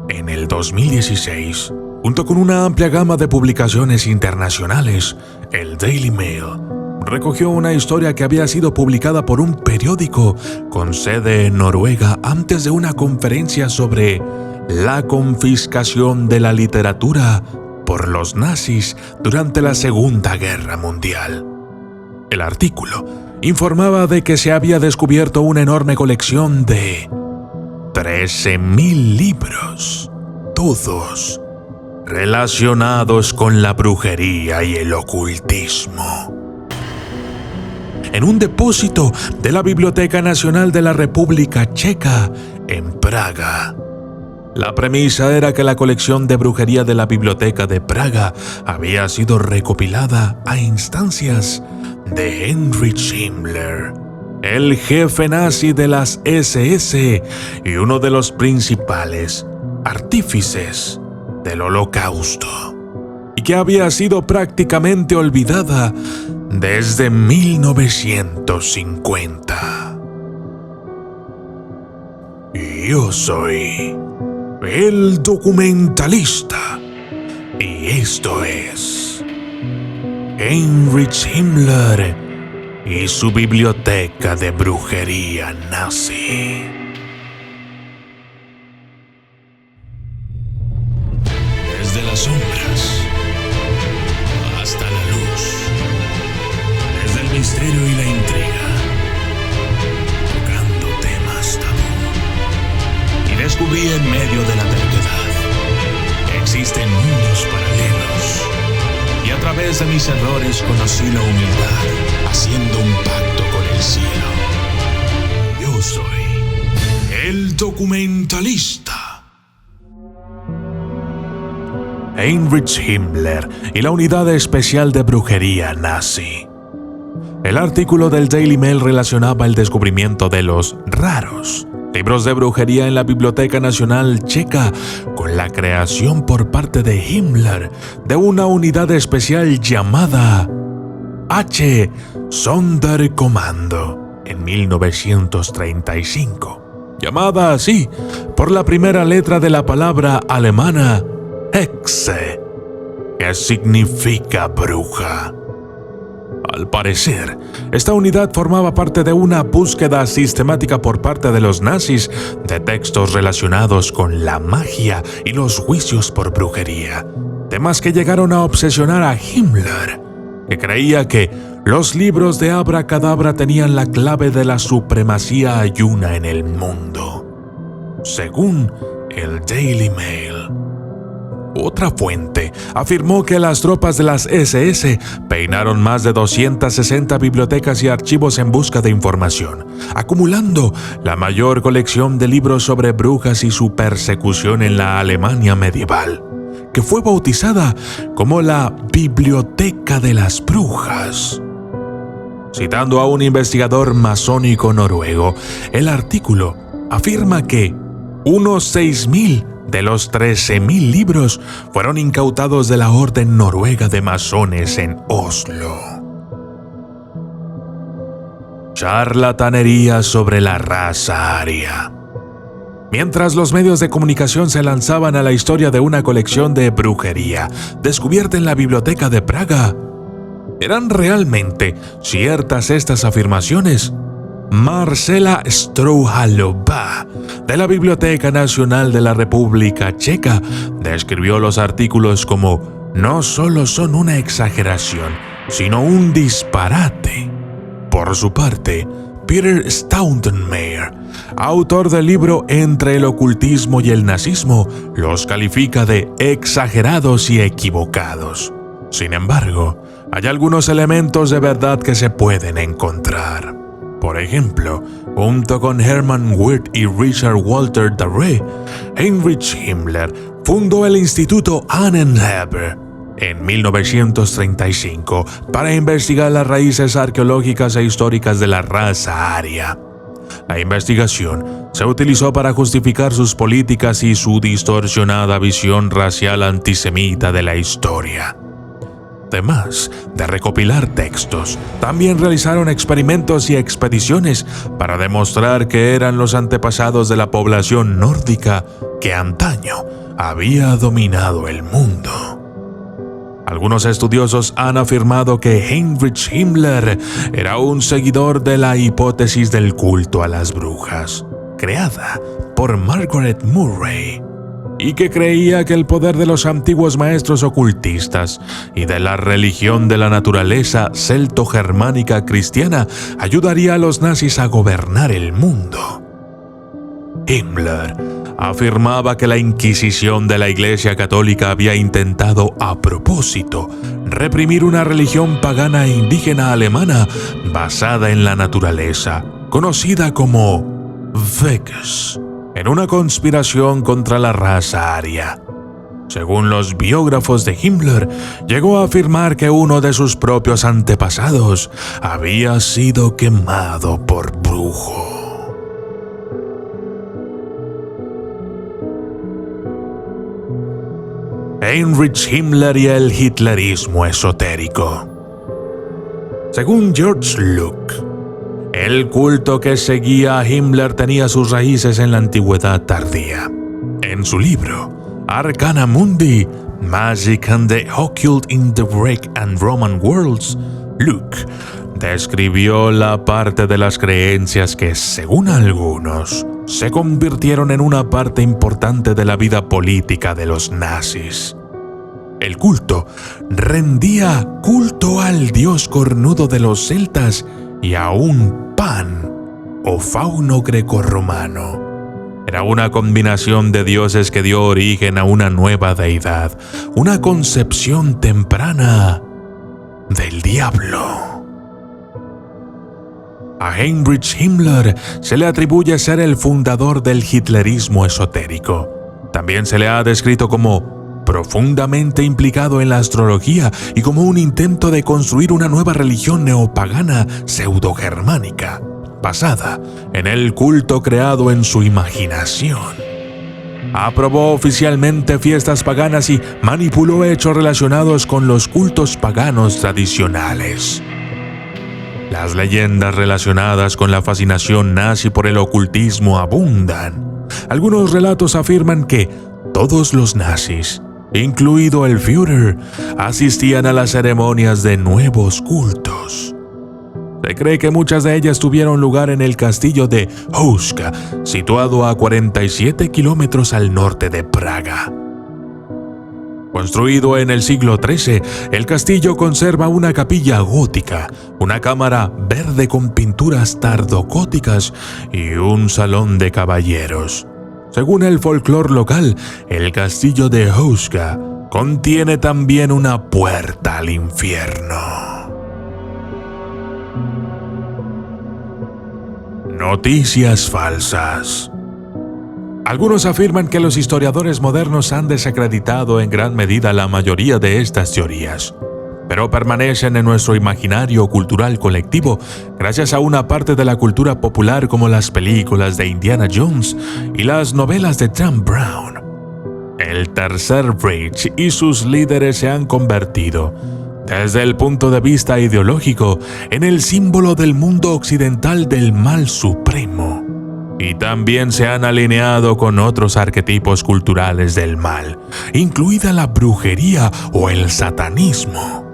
En el 2016, junto con una amplia gama de publicaciones internacionales, el Daily Mail recogió una historia que había sido publicada por un periódico con sede en Noruega antes de una conferencia sobre la confiscación de la literatura por los nazis durante la Segunda Guerra Mundial. El artículo informaba de que se había descubierto una enorme colección de 13.000 libros, todos relacionados con la brujería y el ocultismo, en un depósito de la Biblioteca Nacional de la República Checa en Praga. La premisa era que la colección de brujería de la Biblioteca de Praga había sido recopilada a instancias de Heinrich Himmler, el jefe nazi de las SS y uno de los principales artífices del Holocausto, y que había sido prácticamente olvidada desde 1950. Yo soy el documentalista, y esto es Heinrich Himmler y su biblioteca de brujería nazi. Desde las sombras hasta la luz, desde el misterio y la intriga, tocando temas tabú. Y descubrí en medio de la terquedad que existen mundos paralelos. Y a través de mis errores conocí la humildad, haciendo un pacto con el cielo. Yo soy el documentalista. Heinrich Himmler y la Unidad Especial de Brujería Nazi. El artículo del Daily Mail relacionaba el descubrimiento de los raros libros de brujería en la Biblioteca Nacional Checa con la creación por parte de Himmler de una unidad especial llamada H. Sonderkommando en 1935, llamada así por la primera letra de la palabra alemana Hexe, que significa bruja. Al parecer, esta unidad formaba parte de una búsqueda sistemática por parte de los nazis de textos relacionados con la magia y los juicios por brujería, temas que llegaron a obsesionar a Himmler, que creía que los libros de abracadabra tenían la clave de la supremacía ayuna en el mundo, según el Daily Mail. Otra fuente afirmó que las tropas de las SS peinaron más de 260 bibliotecas y archivos en busca de información, acumulando la mayor colección de libros sobre brujas y su persecución en la Alemania medieval, que fue bautizada como la Biblioteca de las Brujas. Citando a un investigador masónico noruego, el artículo afirma que unos 6.000 de los 13.000 libros fueron incautados de la Orden Noruega de Masones en Oslo. Charlatanería sobre la raza aria. Mientras los medios de comunicación se lanzaban a la historia de una colección de brujería descubierta en la Biblioteca de Praga, ¿eran realmente ciertas estas afirmaciones? Marcela Strouhalová, de la Biblioteca Nacional de la República Checa, describió los artículos como no solo son una exageración, sino un disparate. Por su parte, Peter Staudenmeier, autor del libro Entre el ocultismo y el nazismo, los califica de exagerados y equivocados. Sin embargo, hay algunos elementos de verdad que se pueden encontrar. Por ejemplo, junto con Hermann Wirth y Richard Walter Darré, Heinrich Himmler fundó el Instituto Annenheber en 1935 para investigar las raíces arqueológicas e históricas de la raza aria. La investigación se utilizó para justificar sus políticas y su distorsionada visión racial antisemita de la historia. Además de recopilar textos, también realizaron experimentos y expediciones para demostrar que eran los antepasados de la población nórdica que antaño había dominado el mundo. Algunos estudiosos han afirmado que Heinrich Himmler era un seguidor de la hipótesis del culto a las brujas, creada por Margaret Murray, y que creía que el poder de los antiguos maestros ocultistas y de la religión de la naturaleza celto-germánica cristiana ayudaría a los nazis a gobernar el mundo. Himmler afirmaba que la Inquisición de la Iglesia Católica había intentado a propósito reprimir una religión pagana e indígena alemana basada en la naturaleza, conocida como Vegas, en una conspiración contra la raza aria. Según los biógrafos de Himmler, llegó a afirmar que uno de sus propios antepasados había sido quemado por brujo. Heinrich Himmler y el hitlerismo esotérico. Según George Luke, el culto que seguía a Himmler tenía sus raíces en la antigüedad tardía. En su libro, Arcana Mundi, Magic and the Occult in the Greek and Roman Worlds, Luke describió la parte de las creencias que, según algunos, se convirtieron en una parte importante de la vida política de los nazis. El culto rendía culto al dios cornudo de los celtas y a un Pan o fauno grecorromano. Era una combinación de dioses que dio origen a una nueva deidad, una concepción temprana del diablo. A Heinrich Himmler se le atribuye ser el fundador del hitlerismo esotérico. También se le ha descrito como profundamente implicado en la astrología y como un intento de construir una nueva religión neopagana pseudo-germánica, basada en el culto creado en su imaginación. Aprobó oficialmente fiestas paganas y manipuló hechos relacionados con los cultos paganos tradicionales. Las leyendas relacionadas con la fascinación nazi por el ocultismo abundan. Algunos relatos afirman que todos los nazis, incluido el Führer, asistían a las ceremonias de nuevos cultos. Se cree que muchas de ellas tuvieron lugar en el castillo de Houska, situado a 47 kilómetros al norte de Praga. Construido en el siglo XIII, el castillo conserva una capilla gótica, una cámara verde con pinturas tardogóticas y un salón de caballeros. Según el folclore local, el castillo de Houska contiene también una puerta al infierno. Noticias falsas. Algunos afirman que los historiadores modernos han desacreditado en gran medida la mayoría de estas teorías, pero permanecen en nuestro imaginario cultural colectivo gracias a una parte de la cultura popular como las películas de Indiana Jones y las novelas de Dan Brown. El Tercer Reich y sus líderes se han convertido, desde el punto de vista ideológico, en el símbolo del mundo occidental del mal supremo. Y también se han alineado con otros arquetipos culturales del mal, incluida la brujería o el satanismo.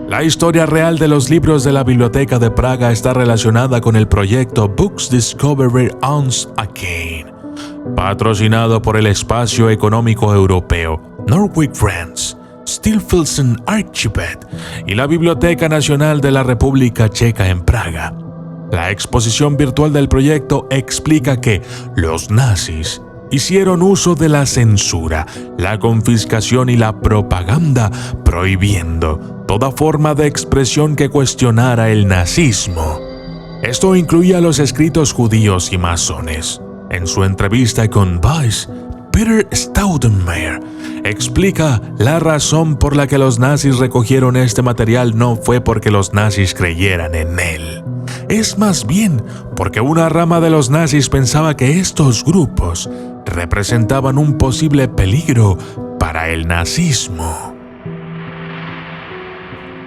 La historia real de los libros de la Biblioteca de Praga está relacionada con el proyecto Books Discovery Once Again, patrocinado por el Espacio Económico Europeo, Norwich Friends, Stiftelsen Archibald y la Biblioteca Nacional de la República Checa en Praga. La exposición virtual del proyecto explica que los nazis hicieron uso de la censura, la confiscación y la propaganda, prohibiendo toda forma de expresión que cuestionara el nazismo. Esto incluía los escritos judíos y masones. En su entrevista con Vice, Peter Staudenmeier explica la razón por la que los nazis recogieron este material no fue porque los nazis creyeran en él. Es más bien porque una rama de los nazis pensaba que estos grupos representaban un posible peligro para el nazismo.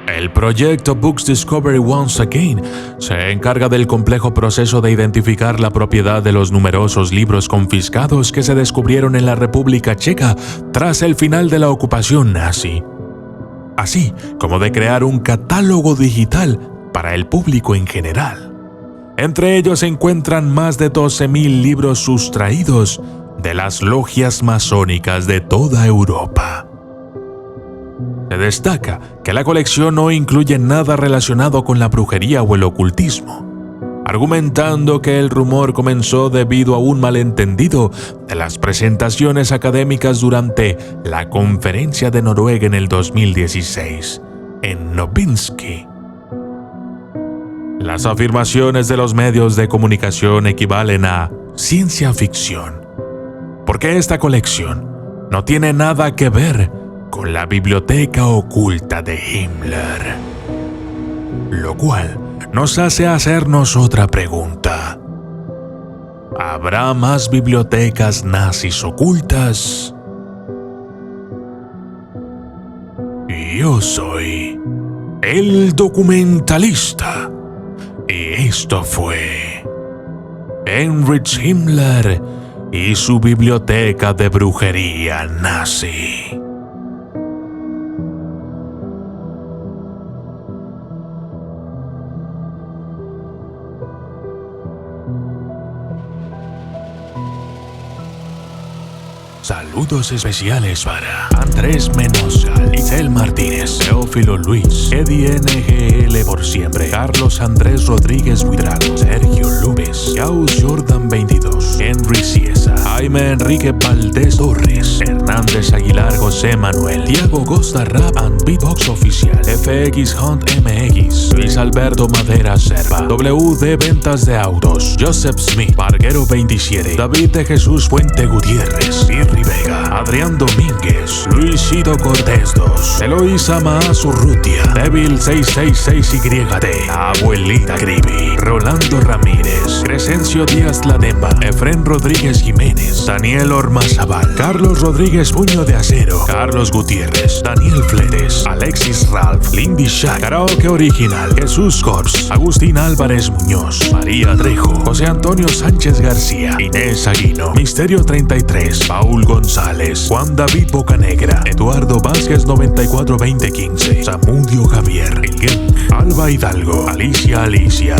El proyecto Books Discovery Once Again se encarga del complejo proceso de identificar la propiedad de los numerosos libros confiscados que se descubrieron en la República Checa tras el final de la ocupación nazi, así como de crear un catálogo digital para el público en general. Entre ellos se encuentran más de 12,000 libros sustraídos de las logias masónicas de toda Europa. Se destaca que la colección no incluye nada relacionado con la brujería o el ocultismo, argumentando que el rumor comenzó debido a un malentendido de las presentaciones académicas durante la Conferencia de Noruega en el 2016, en Novinsky. Las afirmaciones de los medios de comunicación equivalen a ciencia ficción, porque esta colección no tiene nada que ver con la biblioteca oculta de Himmler. Lo cual nos hace hacernos otra pregunta. ¿Habrá más bibliotecas nazis ocultas? Yo soy el documentalista y esto fue Heinrich Himmler y su biblioteca de brujería nazi. Saludos especiales para Andrés Menosa, Lisel Martínez, Teófilo Luis, Eddie NGL por siempre, Carlos Andrés Rodríguez Buitrago, Sergio López, Jaus Jordan 22, Henry Ciesa, Jaime Enrique Valdés Torres, Hernández Aguilar José Manuel, Tiago Costa Rap and Beatbox Oficial, FX Hunt MX, Luis Alberto Madera Serva, WD Ventas de Autos, Joseph Smith, Barguero 27, David de Jesús Fuente Gutiérrez, Irri Vega, Adrián Domínguez, Luisito Cortés 2, Eloísa Maazo Urrutia, Devil 666YT, Abuelita Gribi, Rolando Ramírez, Crescencio Díaz Lademba, Efrén Rodríguez Jiménez, Daniel Ormazabal, Carlos Rodríguez Puño de Acero, Carlos Gutiérrez, Daniel Fletes, Alexis Ralph, Lindy Shack, Karaoke Original, Jesús Corps, Agustín Álvarez Muñoz, María Trejo, José Antonio Sánchez García, Inés Aguino, Misterio 33, Paul González, Juan David Bocanegra, Eduardo Vázquez 942015, Samudio Javier, El Gang, Alba Hidalgo, Alicia,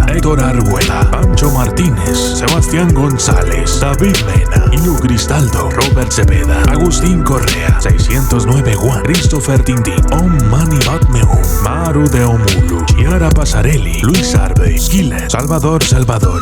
Héctor Argueta, Pancho Martínez, Sebastián González, David Mena, Inu Cristaldo, Robert Cepeda, Agustín Correa, 609 Juan, Christopher Tintín, Om Mani Padme Hum, Maru de Omulu, Chiara Pasarelli, Luis Arbe, Skillet, Salvador,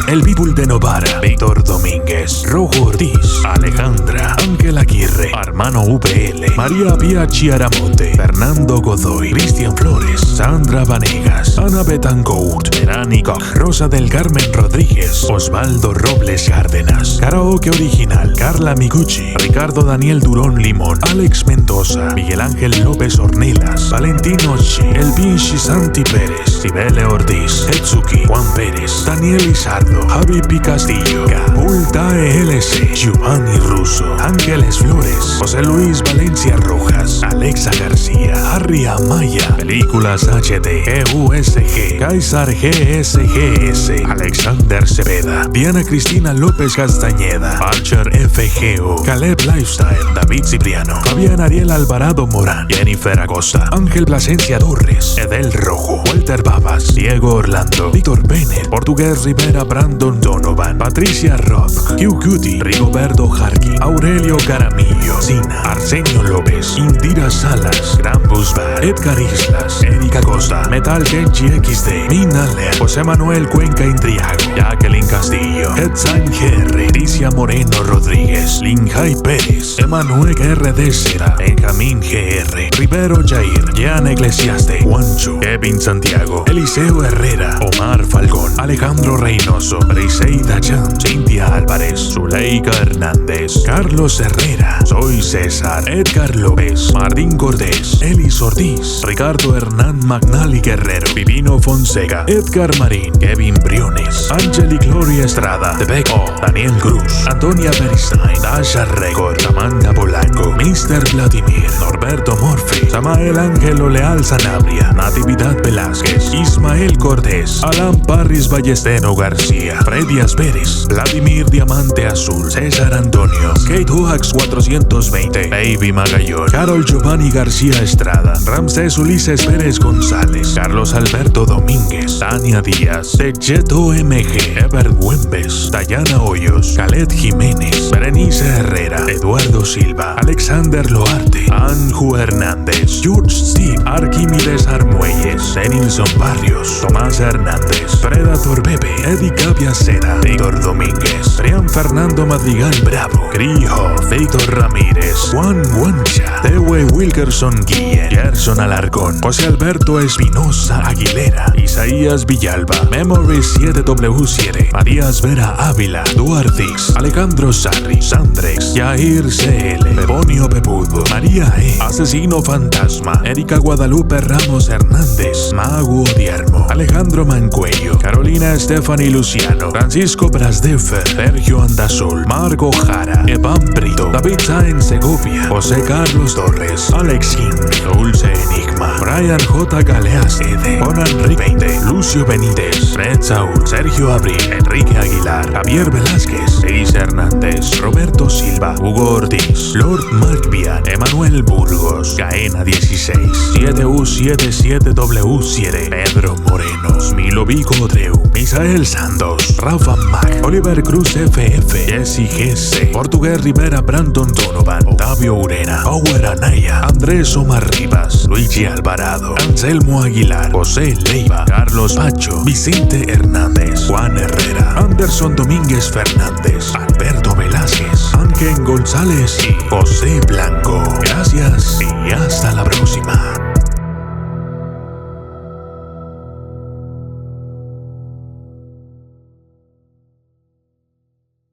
El Bibul de Novara, Víctor Domínguez, Rojo Ortiz, Alejandra, Ángel Aguirre, Armano VL, María Pía Chiaramonte, Fernando Godoy, Cristian Flores, Sandra Vanegas, Ana Betancourt, Verani Koch, Rosa del Carmen Rodríguez, Osvaldo Robles Cárdenas, Karaoke Original, Carla Miguchi, Ricardo Daniel Durón Limón, Alex Mendoza, Miguel Ángel López Ornelas, Valentino Chi, El Vinci Santi Pérez, Sibele Ortiz, Etsuki, Juan Pérez, Daniel Izardo, Javi P. Castillo, Pultae LC, Giovanni Russo, Ángeles Flores, José Luis Valencia Rojas, Alexa García, Harry Amaya, Películas HD, EUSG, Kaisar GSGS, Alexander Cepeda, Diana Cristina López Castañeda, Archer FGO, Caleb Lifestyle, David Cipriano, Fabián Ariel Alvarado Morán, Jennifer Acosta, Ángel Plasencia Torres, Edel Rojo, Walter Babas, Diego Orlando, Víctor Bennett, Portugués Rivera Brandon Donovan, Patricia Roth, Hugh Cutie, Rigoberto Jarqui, Aurelio Caramillo, Sina, Arsenio López, Indira Salas, Krampus Bar, Edgar Islas, Erika Costa, Metal Genchi XD, Mina Lea, José Manuel Cuenca Indriago, Jacqueline Castillo, Edsan GR, Ticia Moreno Rodríguez, Linjay Pérez, Emanuel RD Seda, Benjamín GR, Rivero Jair, Jan Eclesiaste, Juancho, Kevin Santiago, Eliseo Herrera, Omar Falcón, Alejandro Reynoso, Briseida Chan, Cintia Álvarez, Zuleika Hernández, Carlos Herrera, Soy César, Edgar López, Martín Cortés, Elis Ortiz, Ricardo Hernán Magnali Guerrero, Vivino Fonseca, Edgar Marín, Kevin Briones, Angeli Gloria Estrada, The Beck O, Daniel Cruz, Antonia Beristain, Dasha Record, Amanda Polanco, Mr. Vladimir, Norberto Morfi, Samael Ángelo Leal Sanabria, Natividad Velázquez, Ismael Cortés, Alan Parris Ballesteno García, Freddy Asperes, Vladimir Diamante Azul, César Antonio, Kate Hoax 420, Baby Magallón, Carol Giovanni García Estrada, Ramsés Ulises Pérez González, Carlos Alberto Domínguez, Tania Díaz, Techeto MG, Ever Güembes, Dayana Hoyos, Khaled Jiménez, Berenice Herrera, Eduardo Silva, Alexander Loarte, Anju Hernández, George Steve, Arquímedes Armuelles, Denilson Barrios, Tomás Hernández, Predator Bebe, Eddie Cavia Cera, Víctor Domínguez, Brian Fernando Madrigal Bravo, Crijo, Víctor Ramírez, Juan Guancha, Tewe Wilkerson Guillén, Gerson Alarcón, José Alberto Espinosa Aguilera, Isaías Villalba, Memory 7W7, Marías Vera Ávila, Duardix, Alejandro Sarri, Sandrex, Yair CL, Bebonio Bebudo, María E, Asesino Fantasma, Erika Guadalupe Ramos Hernández, Magu Odiermo, Alejandro Mancuello, Carolina Stephanie Luciano, Francisco Brasdefer, Sergio Andazol, Marco Jara, Evan Brito, David Sáenz Segovia, José Carlos Torres, Alex King, Dulce Enigma, Brian J. Galeas Ede, Conan Rick 20, Lucio Benítez, Fred Saúl, Sergio Abril, Enrique Aguilar, Javier Velázquez, Eis Hernández, Roberto Silva, Hugo Ortiz, Lord Markbian, Emanuel Burgos, Gaena 16, 7U77W7, Pedro Moreno, Milo Vico Dreu, Misael Santos, Rafa Mac, Oliver Cruz FF, Jesse GC, Portugués Rivera, Brandon Donovan, Octavio Urena, Power Anaya, Andrés Omar Rivas, Luigi Alvarado, Anselmo Aguilar, José Leiva, Carlos Pacho, Vicente Hernández, Juan Herrera, Anderson Domínguez Fernández, Alberto Velázquez, Ángel González y José Blanco. Gracias y hasta la próxima.